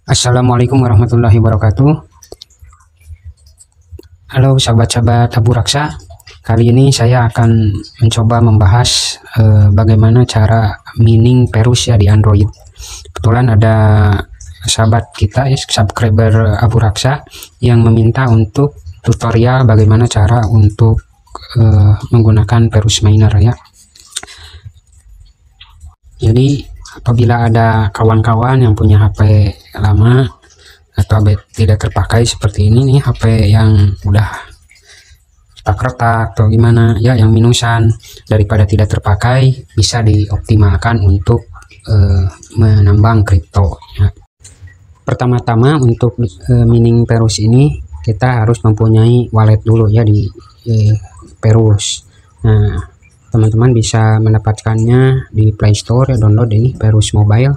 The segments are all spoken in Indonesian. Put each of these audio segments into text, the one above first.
Assalamualaikum warahmatullahi wabarakatuh. Halo sahabat-sahabat Abu Raksa. Kali ini saya akan mencoba membahas bagaimana cara mining Perus ya di Android. Kebetulan ada sahabat kita ya, subscriber Abu Raksa yang meminta untuk tutorial bagaimana cara untuk menggunakan Perus Miner ya. Jadi apabila ada kawan-kawan yang punya HP lama atau tidak terpakai seperti ini nih, HP yang udah retak-retak atau gimana ya, yang minusan, daripada tidak terpakai bisa dioptimalkan untuk menambang kripto ya. Pertama-tama untuk mining Perus ini kita harus mempunyai wallet dulu ya di Perus. Nah, teman-teman bisa mendapatkannya di Play Store ya, download ini Perus Mobile,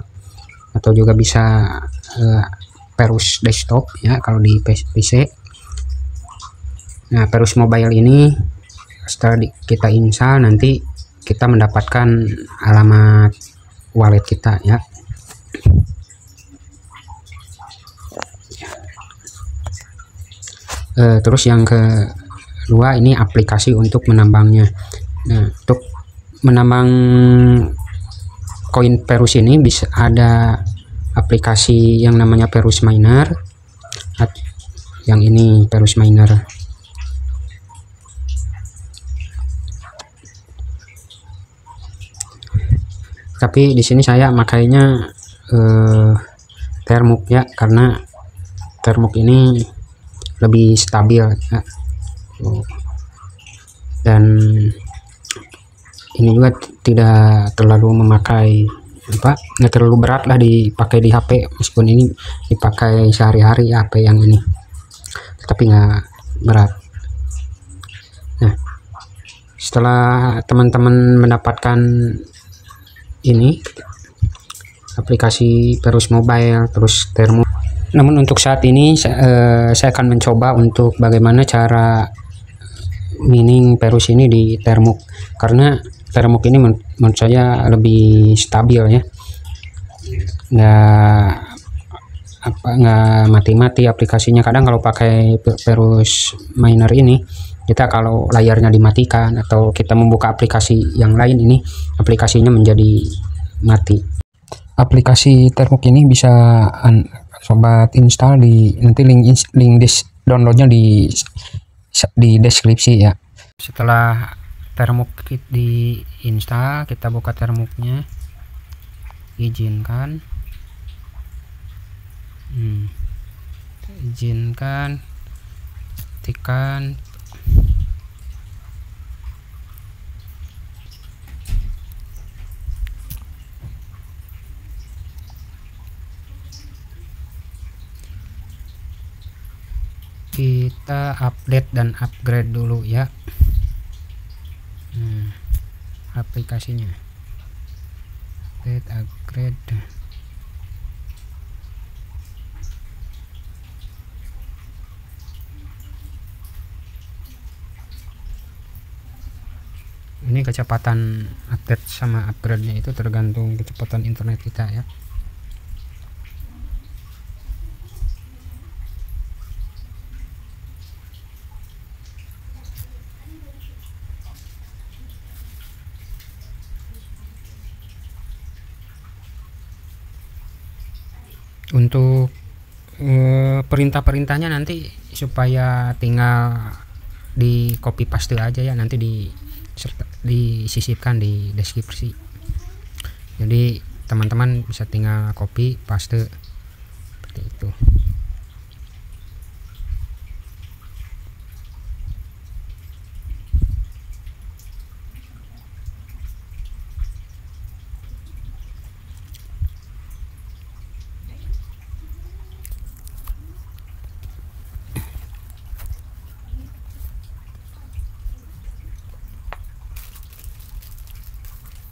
atau juga bisa Perus Desktop ya kalau di PC. Nah, Perus Mobile ini setelah kita install, nanti kita mendapatkan alamat wallet kita ya. Terus yang kedua ini aplikasi untuk menambangnya. Nah, untuk menambang koin Perus ini bisa ada aplikasi yang namanya Perus Miner. Yang ini Perus Miner. Tapi di sini saya makainya Termux ya, karena Termux ini lebih stabil ya. Dan ini juga tidak terlalu memakai nggak terlalu berat lah dipakai di HP, meskipun ini dipakai sehari-hari ya, HP yang ini, tapi nggak berat. Nah, setelah teman-teman mendapatkan ini aplikasi Perus Mobile terus Termux, namun untuk saat ini saya akan mencoba untuk bagaimana cara mining Perus ini di Termux, karena Termux ini menurut saya lebih stabil ya, nggak mati-mati aplikasinya. Kadang kalau pakai Perus Miner ini, kita kalau layarnya dimatikan atau kita membuka aplikasi yang lain, ini aplikasinya menjadi mati. Aplikasi Termux ini bisa sobat install nanti link downloadnya di deskripsi ya. Setelah Termux di install, kita buka Termuxnya, izinkan tekan kita update dan upgrade dulu ya. Aplikasinya upgrade. Ini kecepatan update sama upgrade-nya itu tergantung kecepatan internet kita ya. Untuk perintah-perintahnya nanti supaya tinggal di copy paste aja ya, nanti disisipkan di deskripsi. Jadi teman-teman bisa tinggal copy paste seperti itu.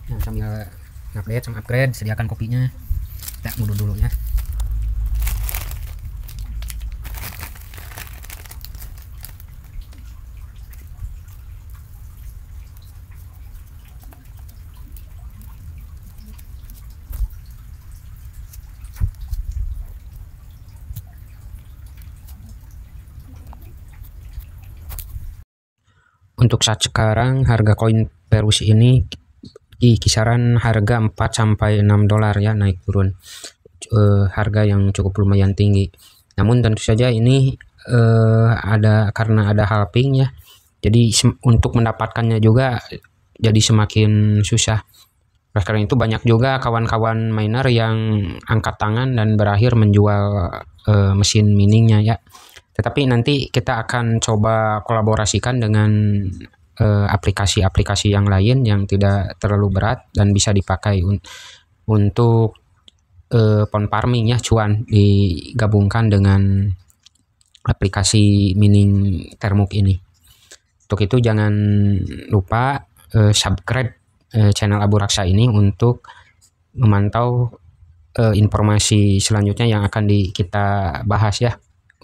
Nah, sambil update sama upgrade, sediakan kopinya, kita mundur dulu ya. Untuk saat sekarang harga koin Perus ini di kisaran harga 4 sampai 6 dolar ya, naik turun. Harga yang cukup lumayan tinggi. Namun tentu saja ini karena ada halving ya. Jadi untuk mendapatkannya juga jadi semakin susah. Oleh karena itu banyak juga kawan-kawan miner yang angkat tangan dan berakhir menjual mesin miningnya ya. Tetapi nanti kita akan coba kolaborasikan dengan aplikasi-aplikasi yang lain yang tidak terlalu berat dan bisa dipakai untuk pond farming ya, cuan, digabungkan dengan aplikasi mining Termux ini. Untuk itu jangan lupa subscribe channel Abu Raksa ini untuk memantau informasi selanjutnya yang akan kita bahas ya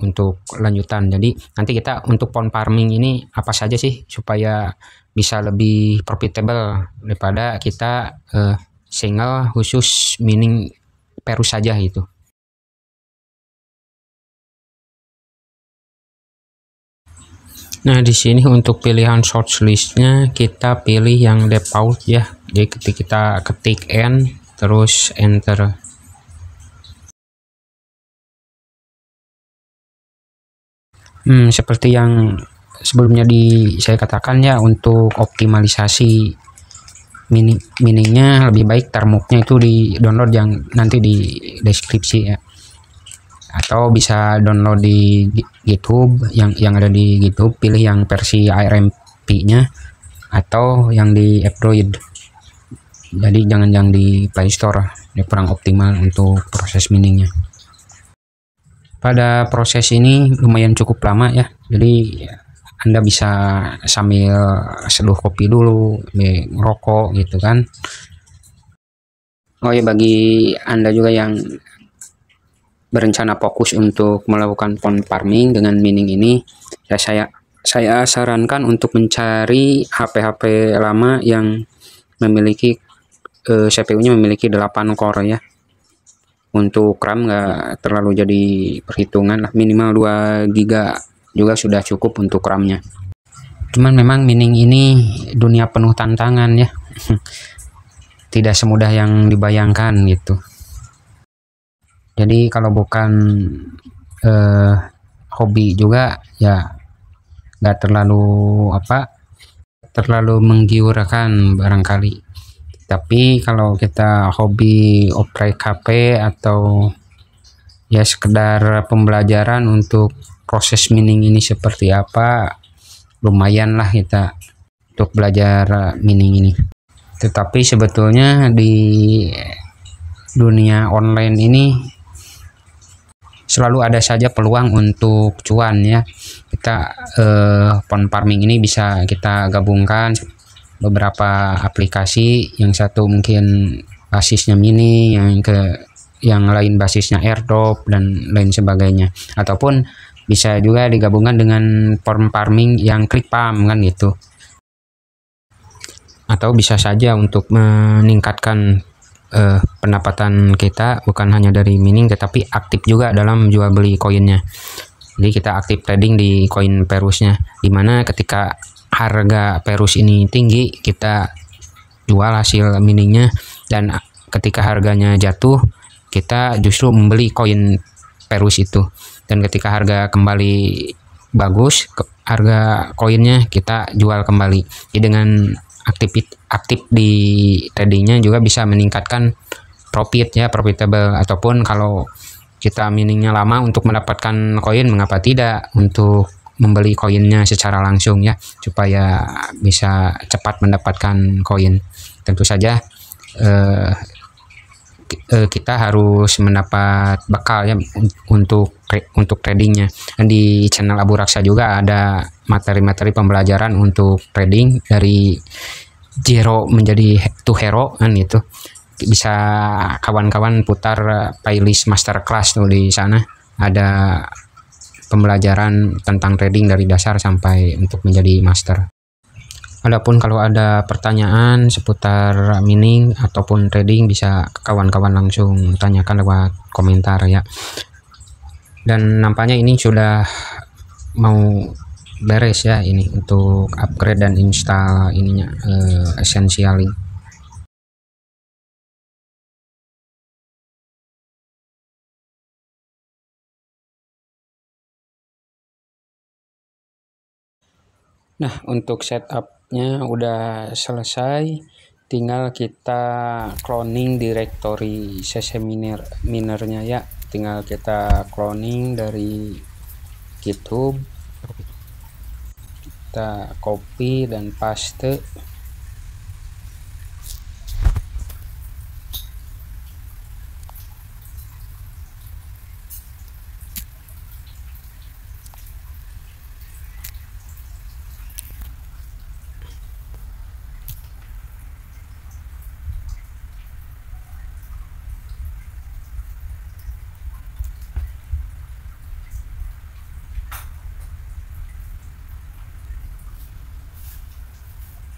untuk lanjutan. Jadi nanti kita untuk pond farming ini apa saja sih supaya bisa lebih profitable daripada kita single khusus mining Perus saja itu. Nah, di sini untuk pilihan source listnya kita pilih yang default ya. Jadi ketika kita ketik N terus enter. Seperti yang sebelumnya saya katakan ya, untuk optimalisasi miningnya lebih baik Termuxnya itu di download yang nanti di deskripsi ya, atau bisa download di GitHub yang ada di GitHub, pilih yang versi ARMP-nya atau yang di Android. Jadi jangan yang di Play Store, ini kurang optimal untuk proses miningnya. Pada proses ini lumayan cukup lama ya, jadi Anda bisa sambil seduh kopi dulu, ngerokok gitu kan. Oh ya, bagi Anda juga yang berencana fokus untuk melakukan pond farming dengan mining ini, ya saya sarankan untuk mencari HP lama yang memiliki CPU-nya memiliki 8 core ya. Untuk RAM nggak terlalu jadi perhitungan lah, minimal 2 GB juga sudah cukup untuk RAM-nya. Cuman memang mining ini dunia penuh tantangan ya. Tidak semudah yang dibayangkan gitu. Jadi kalau bukan hobi juga ya nggak terlalu menggiurkan barangkali. Tapi kalau kita hobi oprek HP atau ya sekedar pembelajaran untuk proses mining ini seperti apa, lumayan lah kita untuk belajar mining ini. Tetapi sebetulnya di dunia online ini selalu ada saja peluang untuk cuan ya. Kita pond farming ini bisa kita gabungkan beberapa aplikasi, yang satu mungkin basisnya mini, yang lain basisnya airdrop dan lain sebagainya, ataupun bisa juga digabungkan dengan pond farming yang klik farm kan gitu. Atau bisa saja untuk meningkatkan pendapatan kita bukan hanya dari mining tetapi aktif juga dalam jual beli koinnya. Jadi kita aktif trading di koin Perusnya, dimana ketika harga Perus ini tinggi kita jual hasil miningnya, dan ketika harganya jatuh kita justru membeli koin Perus itu, dan ketika harga kembali bagus harga koinnya kita jual kembali. Jadi dengan aktif di tradingnya juga bisa meningkatkan profit ya, profitable. Ataupun kalau kita miningnya lama untuk mendapatkan koin, mengapa tidak untuk membeli koinnya secara langsung ya, supaya bisa cepat mendapatkan koin. Tentu saja kita harus mendapat bekal ya untuk tradingnya. Dan di channel Abu Raksa juga ada materi-materi pembelajaran untuk trading dari zero menjadi to hero kan itu. Bisa kawan-kawan putar playlist masterclass tuh, di sana ada pembelajaran tentang trading dari dasar sampai untuk menjadi master. Adapun kalau ada pertanyaan seputar mining ataupun trading, bisa kawan-kawan langsung tanyakan lewat komentar ya. Dan nampaknya ini sudah mau beres ya ini untuk upgrade dan install ininya Essentially. Nah, untuk setupnya udah selesai, tinggal kita cloning directory CC minernya ya. Tinggal kita cloning dari GitHub, kita copy dan paste.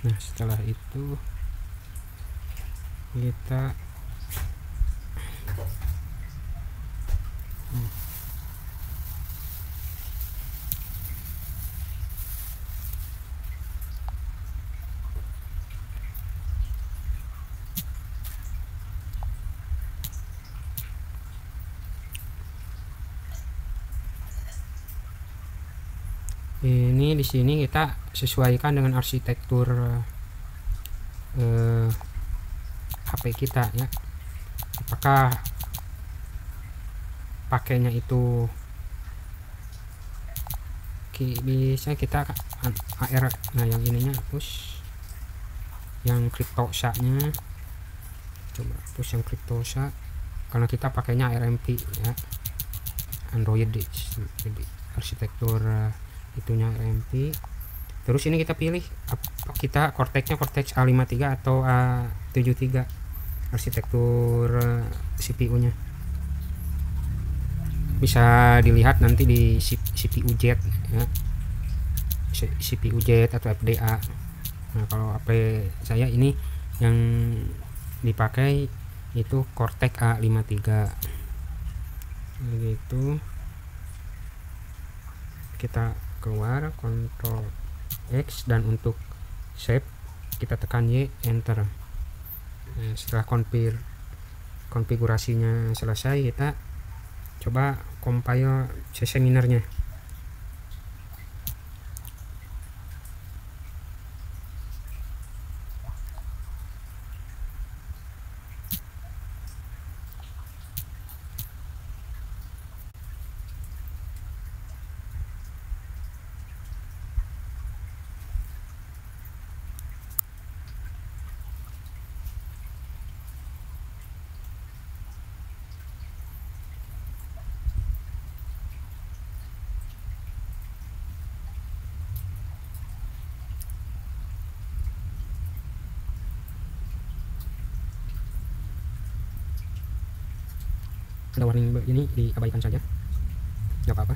Nah, setelah itu kita ini di sini kita sesuaikan dengan arsitektur HP kita ya. Apakah pakainya itu bisa kita AR, nah yang ininya hapus, yang CryptoSA-nya coba hapus yang CryptoSA karena kita pakainya RMP ya, Android. Jadi arsitektur itunya RMP. Terus ini kita pilih kita Cortex-nya Cortex A53 atau A73 arsitektur CPU-nya. Bisa dilihat nanti di CPU Z ya, CPU Z atau FDA. Nah, kalau HP saya ini yang dipakai itu Cortex A53 begitu. Kita keluar Ctrl X dan untuk save kita tekan Y, enter. Nah, setelah konfigurasinya selesai, kita coba compile CC minernya. Ada warning ini diabaikan saja, nggak apa-apa.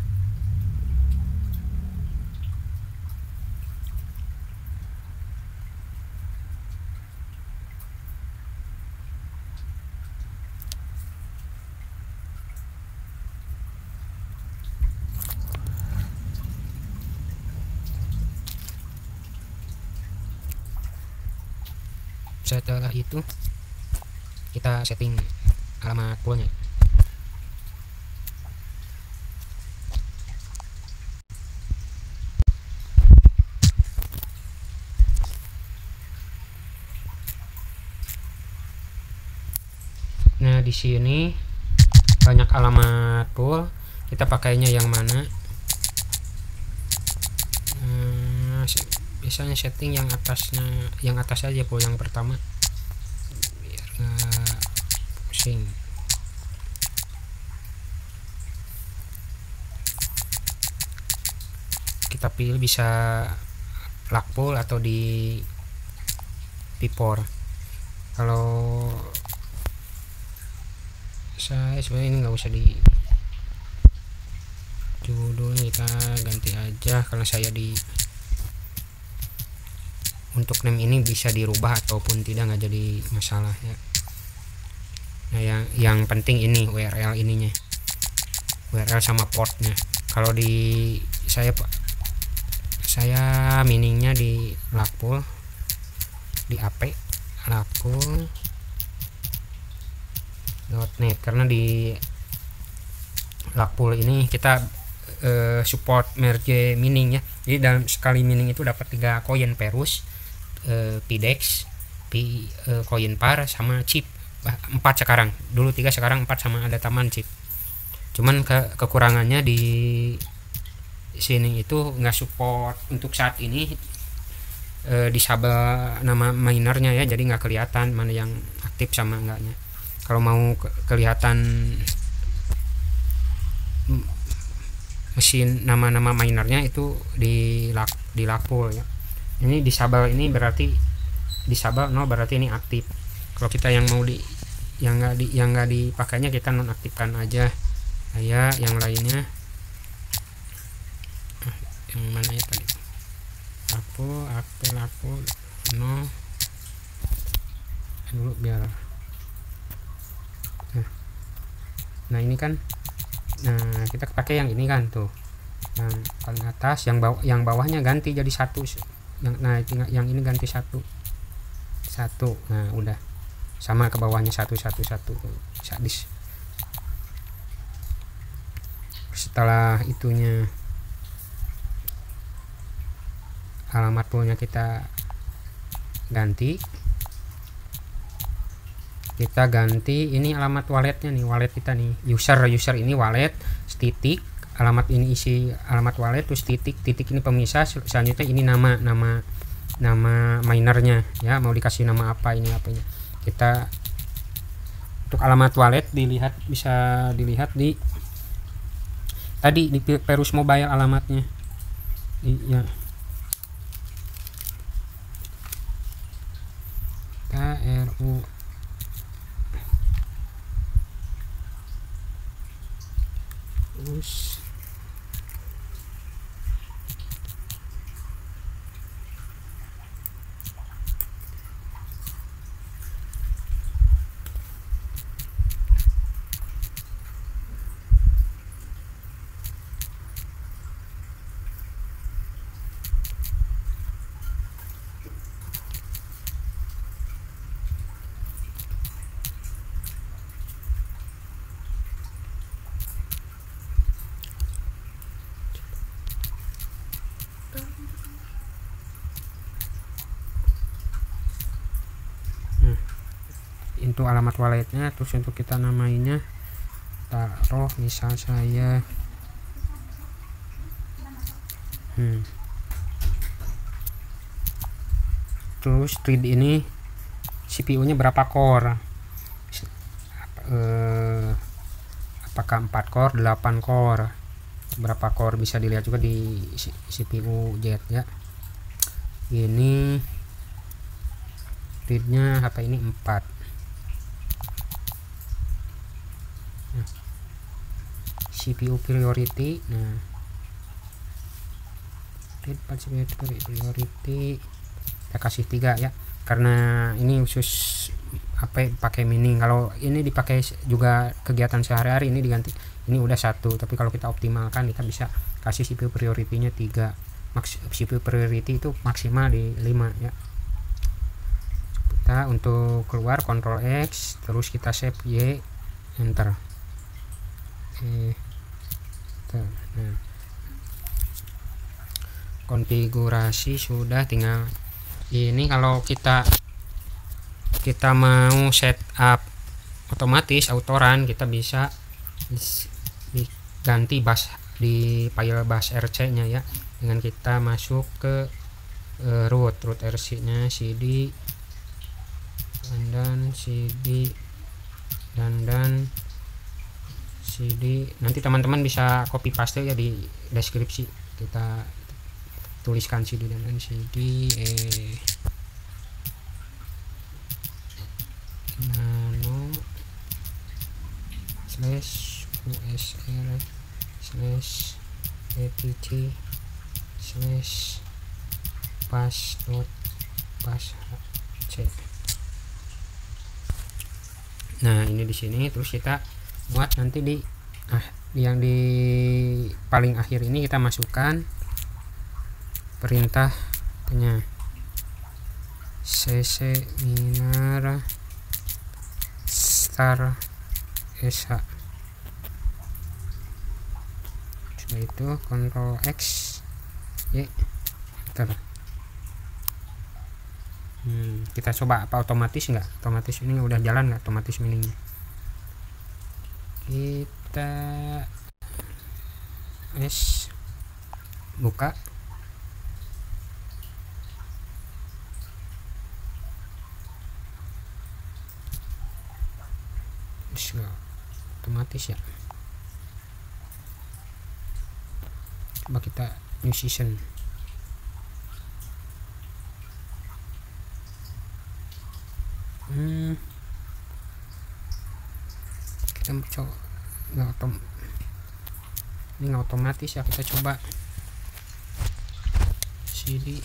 Setelah itu kita setting alamat poolnya. Nah, di sini banyak alamat pool, kita pakainya yang mana? Biasanya setting yang atasnya, yang atas aja pool yang pertama biar nggak pusing. Kita pilih bisa lock pool atau di P4. Kalau saya sebenarnya ini nggak usah di judulnya, kita ganti aja karena saya di untuk name ini bisa dirubah ataupun tidak, nggak jadi masalah ya. Nah, yang penting ini URL ininya, URL sama portnya. Kalau di saya saya miningnya di Lakpool, di AP Lakpool.net, karena di Lakpool ini kita support merge mining ya. Jadi dalam sekali mining itu dapat 3 koin Perus, Pidex, koin par sama chip. 4 sekarang, dulu 3 sekarang 4 sama ada taman chip. Cuman kekurangannya di sini itu nggak support untuk saat ini disable nama minernya ya, jadi nggak kelihatan mana yang aktif sama enggaknya. Kalau mau kelihatan mesin nama-nama minernya itu di Lakpool ya. Ini disable, ini berarti disable, no berarti ini aktif. Kalau kita yang mau yang nggak dipakainya kita nonaktifkan aja. Ya yang lainnya yang mana ya tadi, Lakpool no dulu biar nah ini kan, nah kita pakai yang ini kan tuh, yang paling atas, yang bawahnya ganti jadi 1, yang ini ganti 1, nah udah sama ke bawahnya 1 sadis. Setelah itunya alamat poolnya kita ganti, ini alamat walletnya nih, wallet kita nih, user ini wallet titik, alamat ini isi alamat wallet, terus titik ini pemisah, selanjutnya ini nama minernya ya, mau dikasih nama apa, ini apanya. Kita untuk alamat wallet bisa dilihat di tadi di Perus Mobile alamatnya ya, KRU terus itu alamat walletnya. Terus untuk kita namainya taruh misal saya terus thread ini CPU nya berapa core, apakah 4 core 8 core, berapa core bisa dilihat juga di CPU jet ya. Ini threadnya HP ini 4, CPU priority, nah priority kita kasih 3 ya, karena ini khusus apa pakai mining. Kalau ini dipakai juga kegiatan sehari-hari ini diganti, ini udah 1, tapi kalau kita optimalkan kita bisa kasih CPU priority-nya 3. CPU priority itu maksimal di 5 ya. Kita untuk keluar Ctrl X, terus kita save Y, enter. Nah, konfigurasi sudah, tinggal ini. Kalau kita mau setup otomatis autoran, kita bisa diganti bus di file bus RC nya ya, dengan kita masuk ke root RC nya cd dan cd dan cd. Nanti teman-teman bisa copy paste ya di deskripsi, kita tuliskan cd dan cd nano slash usr slash etc slash pas c. Nah ini di sini, terus kita muat nanti di yang di paling akhir ini kita masukkan perintahnya cc minara star sh. Setelah itu Ctrl X Y, enter. Kita coba apa otomatis enggak, otomatis ini udah jalan nggak otomatis miningnya. Kita buka, nggak otomatis ya. Coba kita new season. Kita coba ini nggak otomatis ya, kita coba cd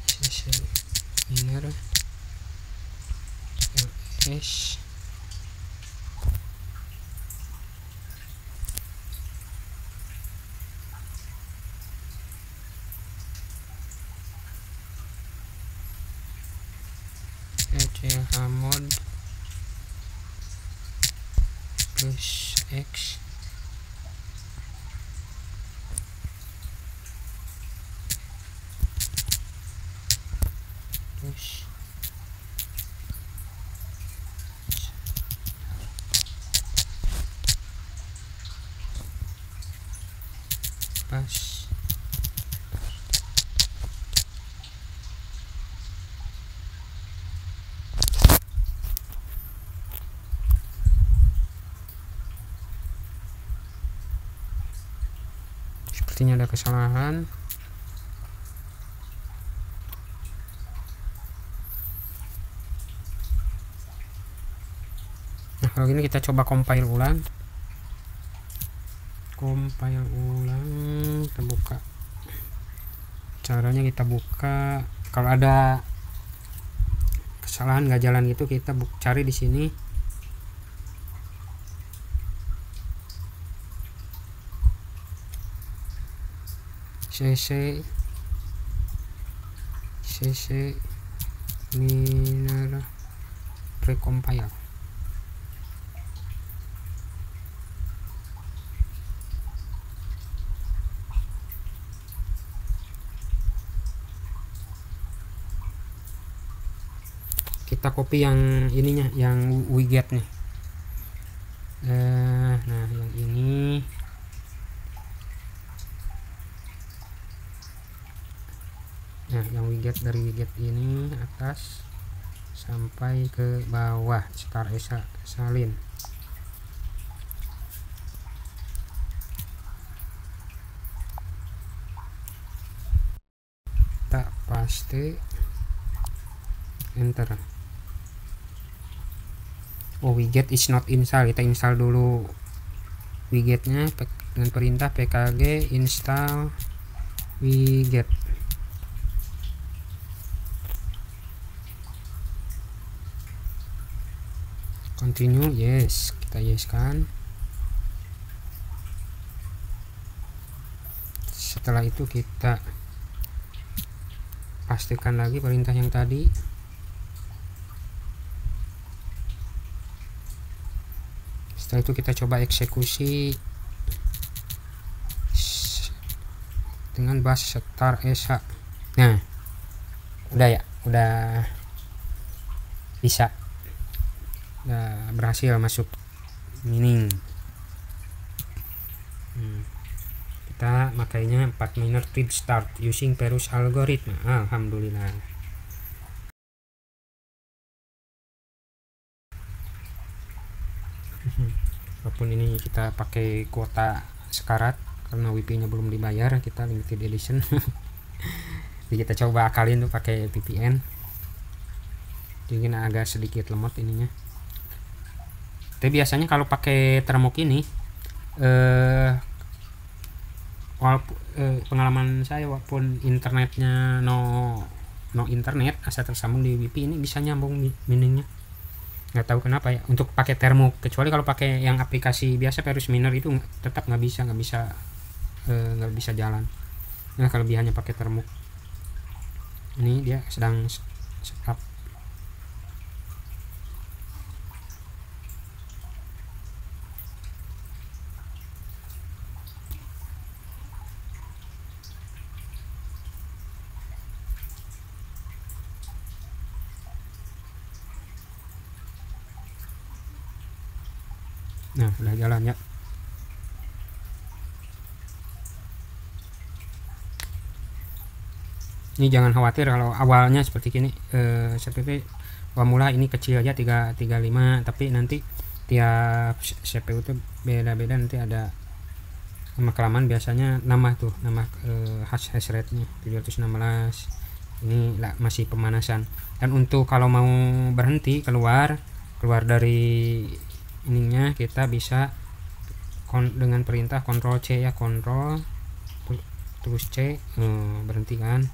cc minor ls mod plus X plus pas. Sepertinya ada kesalahan. Nah, kalau gini kita coba compile ulang. Kita buka. Caranya kita buka, kalau ada kesalahan nggak jalan gitu, kita cari di sini. cc minor precompile. Kita copy yang ininya, yang widget nih. Nah, yang ini yang widget, dari widget ini atas sampai ke bawah star esa salin. Tak paste, enter. Oh, widget is not install. Kita install dulu widgetnya dengan perintah pkg install widget. Continue, yes, kita yes kan. Setelah itu kita pastikan lagi perintah yang tadi. Setelah itu kita coba eksekusi dengan bash star sh. Nah, udah ya, udah bisa. Nah, berhasil masuk mining. Kita makainya 4 miner feed start using Perus algorithm. Alhamdulillah. Walaupun ini kita pakai kuota sekarat karena WP nya belum dibayar, kita limited edition. Jadi kita coba akalin tuh pakai VPN. Jadi agak sedikit lemot ininya. Tapi biasanya kalau pakai termok ini pengalaman saya, walaupun internetnya no internet, asal tersambung di WP ini bisa nyambung miningnya. Nggak tahu kenapa ya untuk pakai termok, kecuali kalau pakai yang aplikasi biasa Perus miner itu tetap nggak bisa jalan. Nah, kelebihannya pakai termuk ini, dia sedang setup. Nah, sudah jalan ya. Ini jangan khawatir kalau awalnya seperti ini, seperti formula ini kecil aja 335, tapi nanti tiap CPU itu beda-beda, nanti ada lama kelamaan biasanya nambah tuh, nambah hash rate nya 716. Ini lah masih pemanasan. Dan untuk kalau mau berhenti keluar dari ininya, kita bisa dengan perintah Ctrl C ya, Ctrl terus C, berhenti kan,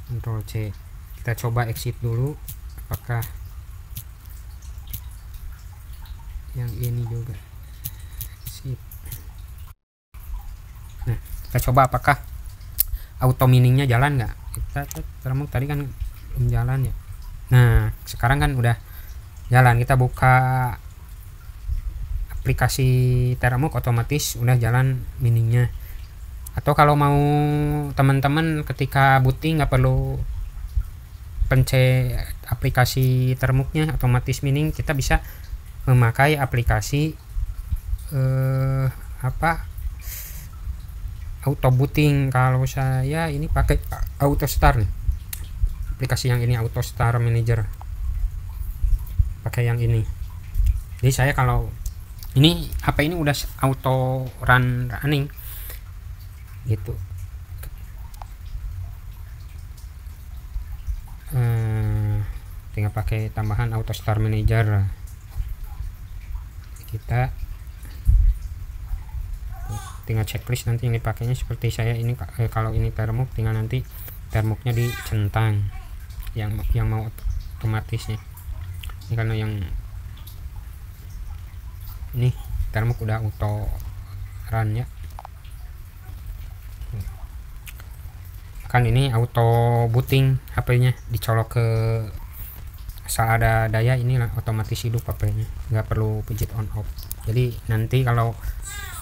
Ctrl C. Kita coba exit dulu, apakah yang ini juga exit. Nah, kita coba apakah auto miningnya jalan nggak. Kita termuk tadi kan belum jalan ya. Nah, sekarang kan udah jalan. Kita buka aplikasi Terramuk, otomatis udah jalan miningnya. Atau kalau mau teman-teman ketika booting nggak perlu pencet aplikasi Terramuknya, otomatis mining, kita bisa memakai aplikasi auto booting. Kalau saya ini pakai AutoStar nih, aplikasi yang ini, AutoStar Manager, pakai yang ini. Jadi saya kalau ini HP ini udah auto running gitu. Tinggal pakai tambahan AutoStar Manager. Kita tinggal checklist nanti yang dipakainya seperti saya ini. Kalau ini Termuk, tinggal nanti Termuknya dicentang yang mau otomatisnya. Ini karena yang ini Termuk udah auto run ya. Kan ini auto booting, HP-nya dicolok ke asal ada daya, ini otomatis hidup HP-nya, nggak perlu pijit on off. Jadi nanti kalau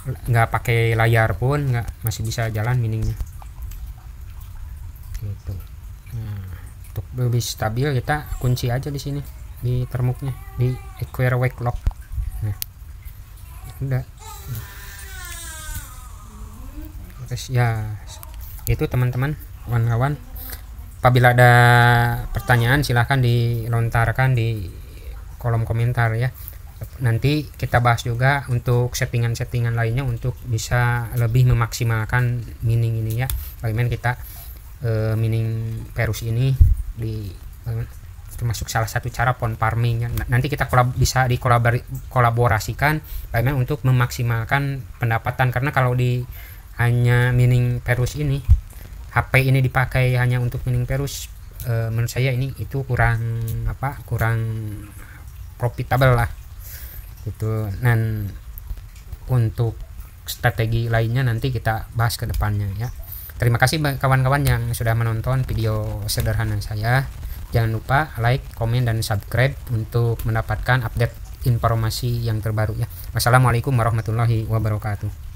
nggak pakai layar pun masih bisa jalan miningnya gitu. Nah, untuk lebih stabil kita kunci aja di sini di Termuknya, di Acquire Wake Lock. Nah, udah. Terus ya itu teman-teman, kawan-kawan, apabila ada pertanyaan silahkan dilontarkan di kolom komentar ya. Nanti kita bahas juga untuk settingan-settingan lainnya untuk bisa lebih memaksimalkan mining ini ya. Bagaimana kita mining Perus ini termasuk salah satu cara pond farming ya. Nanti kita bisa dikolaborasikan bagaimana untuk memaksimalkan pendapatan, karena kalau di hanya mining Perus ini, HP ini dipakai hanya untuk mining Perus, menurut saya itu kurang profitable lah gitu. Dan untuk strategi lainnya nanti kita bahas ke depannya ya. Terima kasih kawan-kawan yang sudah menonton video sederhana saya. Jangan lupa like, komen, dan subscribe untuk mendapatkan update informasi yang terbaru ya. Wassalamualaikum warahmatullahi wabarakatuh.